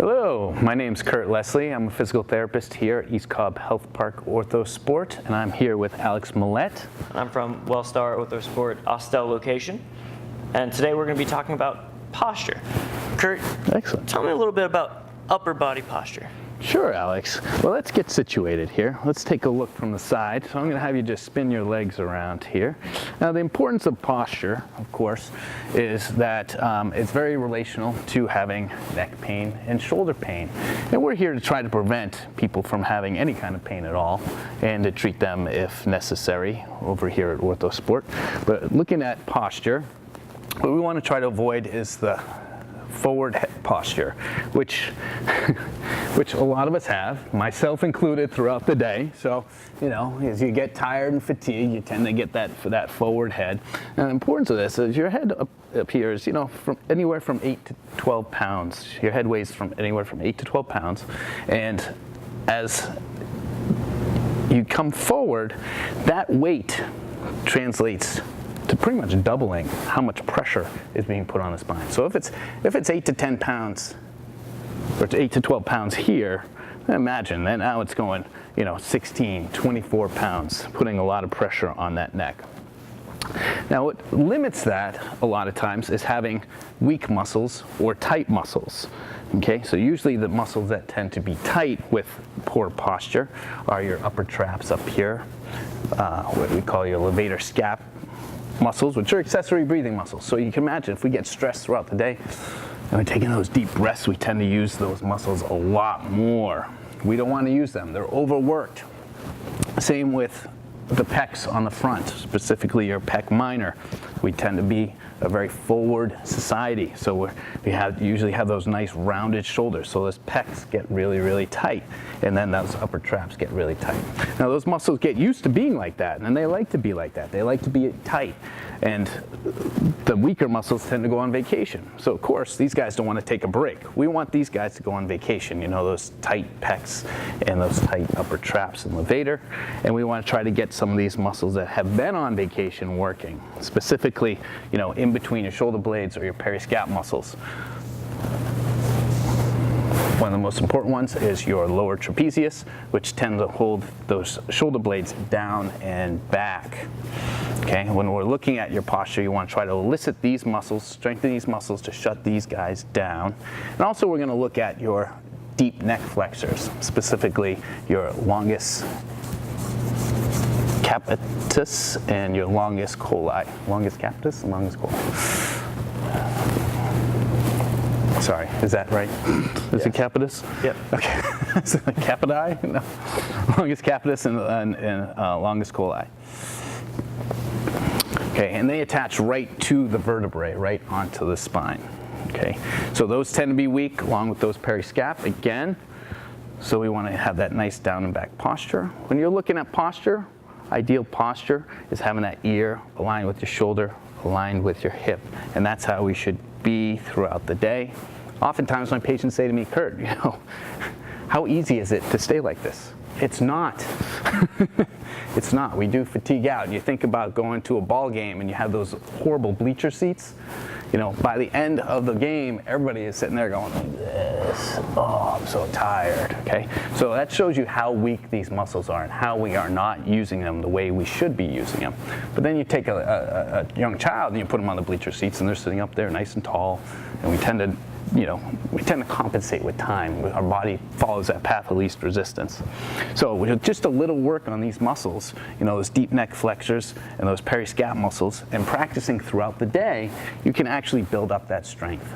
Hello, my name's Kurt Leslie. I'm a physical therapist here at East Cobb Health Park OrthoSport, and I'm here with Alex Millette. I'm from Wellstar OrthoSport Austell location, and today we're going to be talking about posture. Kurt, Excellent. Tell me a little bit about upper body posture. Sure, Alex. Well, let's get situated here. Let's take a look from the side. So I'm going to have you just spin your legs around here. Now, the importance of posture, of course, is that it's very relational to having neck pain and shoulder pain. And we're here to try to prevent people from having any kind of pain at all and to treat them if necessary over here at OrthoSport. But looking at posture, what we want to try to avoid is the forward head posture, which a lot of us have, myself included, throughout the day. So, you know, as you get tired and fatigued, you tend to get that forward head. And the importance of this is your head up here is, you know, from anywhere from 8 to 12 pounds. Your head weighs from anywhere from 8 to 12 pounds. And as you come forward, that weight translates to pretty much doubling how much pressure is being put on the spine. So if it's 8 to 10 pounds, or it's 8 to 12 pounds here, imagine then now it's going, you know, 16, 24 pounds, putting a lot of pressure on that neck. Now what limits that a lot of times is having weak muscles or tight muscles. Okay, so usually the muscles that tend to be tight with poor posture are your upper traps up here, what we call your levator scap muscles, which are accessory breathing muscles. So you can imagine if we get stressed throughout the day and we're taking those deep breaths, we tend to use those muscles a lot more. We don't want to use them. They're overworked. Same with the pecs on the front, specifically your pec minor. We tend to be a very forward society, so we usually have those nice rounded shoulders, so those pecs get really, really tight, and then those upper traps get really tight. Now those muscles get used to being like that, and they like to be like that. They like to be tight, and the weaker muscles tend to go on vacation. So of course, these guys don't want to take a break. We want these guys to go on vacation, you know, those tight pecs and those tight upper traps and levator, and we want to try to get some of these muscles that have been on vacation working, specifically, you know, in between your shoulder blades or your periscap muscles. One of the most important ones is your lower trapezius, which tend to hold those shoulder blades down and back. Okay, when we're looking at your posture, you want to try to elicit these muscles, strengthen these muscles to shut these guys down. And also we're going to look at your deep neck flexors, specifically your longus capitis and your longus coli. Longus capitis and longus coli. Sorry, is that right? Is it capitis? Yep. Okay. Capiti? No. Longus capitis and longus coli. Okay, and they attach right to the vertebrae, right onto the spine. Okay, so those tend to be weak along with those periscap again. So we want to have that nice down and back posture. When you're looking at posture, ideal posture is having that ear aligned with your shoulder, aligned with your hip, and that's how we should be throughout the day. Oftentimes my patients say to me, Kurt, you know, how easy is it to stay like this? It's not. It's not. We do fatigue out. You think about going to a ball game and you have those horrible bleacher seats. You know, by the end of the game, everybody is sitting there going like this. Oh, I'm so tired. Okay, so that shows you how weak these muscles are and how we are not using them the way we should be using them. But then you take a young child and you put them on the bleacher seats and they're sitting up there nice and tall, and we tend to compensate with time. Our body follows that path of least resistance. So with just a little work on these muscles, you know, those deep neck flexors and those periscap muscles, and practicing throughout the day, you can actually build up that strength.